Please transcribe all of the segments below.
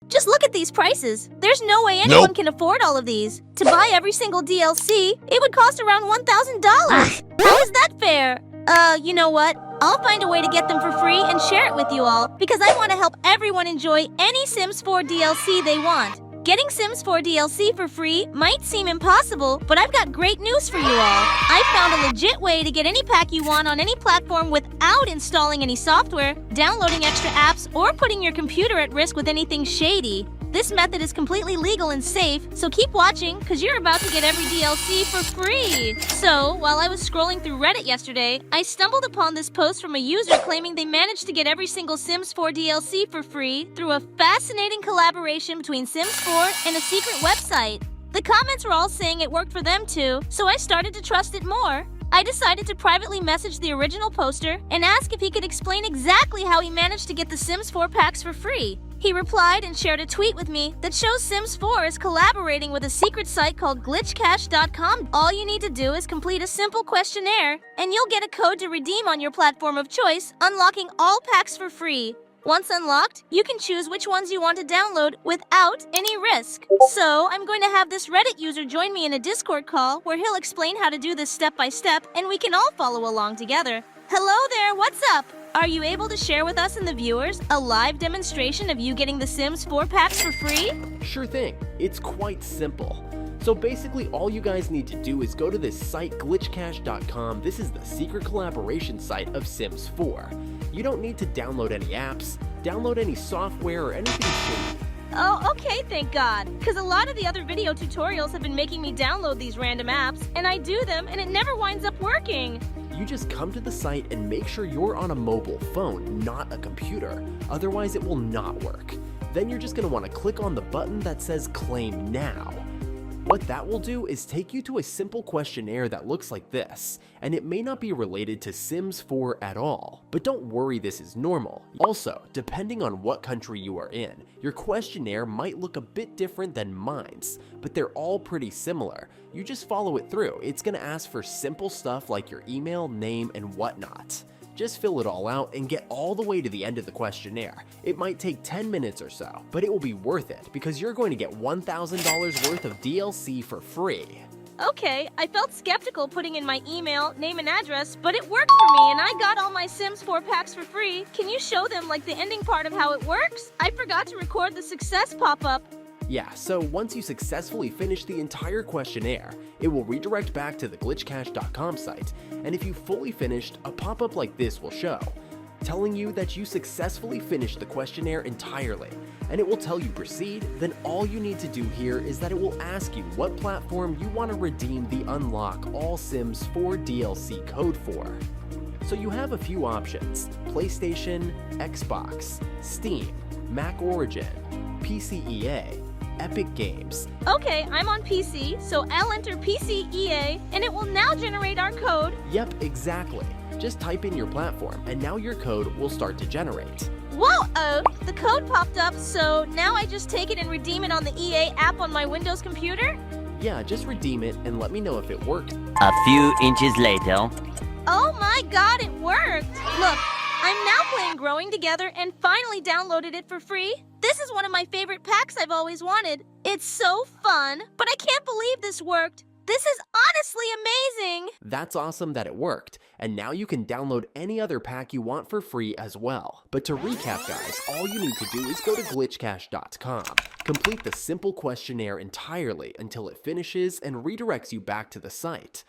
Just look at these prices. There's no way anyone can afford all of these. To buy every single DLC, it would cost around $1,000. How is that fair? You know what? I'll find a way to get them for free and share it with you all, because I want to help everyone enjoy any Sims 4 DLC they want. Getting Sims 4 DLC for free might seem impossible, but I've got great news for you all. I found a legit way to get any pack you want on any platform without installing any software, downloading extra apps, or putting your computer at risk with anything shady. This method is completely legal and safe, so keep watching, because you're about to get every DLC for free. So, while I was scrolling through Reddit yesterday, I stumbled upon this post from a user claiming they managed to get every single Sims 4 DLC for free through a fascinating collaboration between Sims 4 and a secret website. The comments were all saying it worked for them too, so I started to trust it more. I decided to privately message the original poster and ask if he could explain exactly how he managed to get the Sims 4 packs for free. He replied and shared a tweet with me that shows Sims 4 is collaborating with a secret site called glitchcash.com. All you need to do is complete a simple questionnaire, and you'll get a code to redeem on your platform of choice, unlocking all packs for free. Once unlocked, you can choose which ones you want to download without any risk. So, I'm going to have this Reddit user join me in a Discord call where he'll explain how to do this step by step, and we can all follow along together. Hello there, what's up? Are you able to share with us and the viewers a live demonstration of you getting the Sims 4 packs for free? Sure thing. It's quite simple. So basically all you guys need to do is go to this site glitchcash.com. This is the secret collaboration site of Sims 4. You don't need to download any apps, download any software or anything shady. Oh, okay, thank God. Because a lot of the other video tutorials have been making me download these random apps, and I do them and it never winds up working. You just come to the site and make sure you're on a mobile phone, not a computer. Otherwise, it will not work. Then you're just going to want to click on the button that says Claim Now. What that will do is take you to a simple questionnaire that looks like this, and it may not be related to Sims 4 at all. But don't worry, this is normal. Also, depending on what country you are in, your questionnaire might look a bit different than mine's, but they're all pretty similar. You just follow it through. It's gonna ask for simple stuff like your email, name, and whatnot. Just fill it all out and get all the way to the end of the questionnaire. It might take 10 minutes or so, but it will be worth it because you're going to get $1,000 worth of DLC for free. Okay, I felt skeptical putting in my email, name, and address, but it worked for me and I got all my Sims 4 packs for free. Can you show them like the ending part of how it works? I forgot to record the success pop-up. Yeah, so once you successfully finish the entire questionnaire, it will redirect back to the glitchcash.com site, and if you fully finished, a pop-up like this will show, telling you that you successfully finished the questionnaire entirely, and it will tell you proceed. Then all you need to do here is that it will ask you what platform you want to redeem the Unlock All Sims 4 DLC code for. So you have a few options: PlayStation, Xbox, Steam, Mac Origin, PCEA, Epic Games. Okay, I'm on PC, so I'll enter PCEA, and it will now generate our code. Yep, exactly. Just type in your platform, and now your code will start to generate. Whoa, the code popped up, so now I just take it and redeem it on the EA app on my Windows computer? Yeah, just redeem it and let me know if it worked. A few inches later. Oh my God, it worked! Look, I'm now playing Growing Together and finally downloaded it for free. This is one of my favorite packs I've always wanted. It's so fun, but I can't believe this worked. This is honestly amazing! That's awesome that it worked, and now you can download any other pack you want for free as well. But to recap guys, all you need to do is go to glitchcash.com, complete the simple questionnaire entirely until it finishes and redirects you back to the site.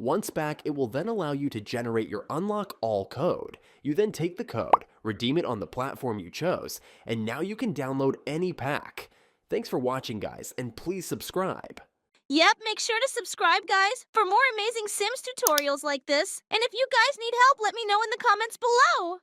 Once back, it will then allow you to generate your Unlock All code. You then take the code, redeem it on the platform you chose, and now you can download any pack. Thanks for watching guys, and please subscribe. Yep, make sure to subscribe, guys, for more amazing Sims tutorials like this. And if you guys need help, let me know in the comments below.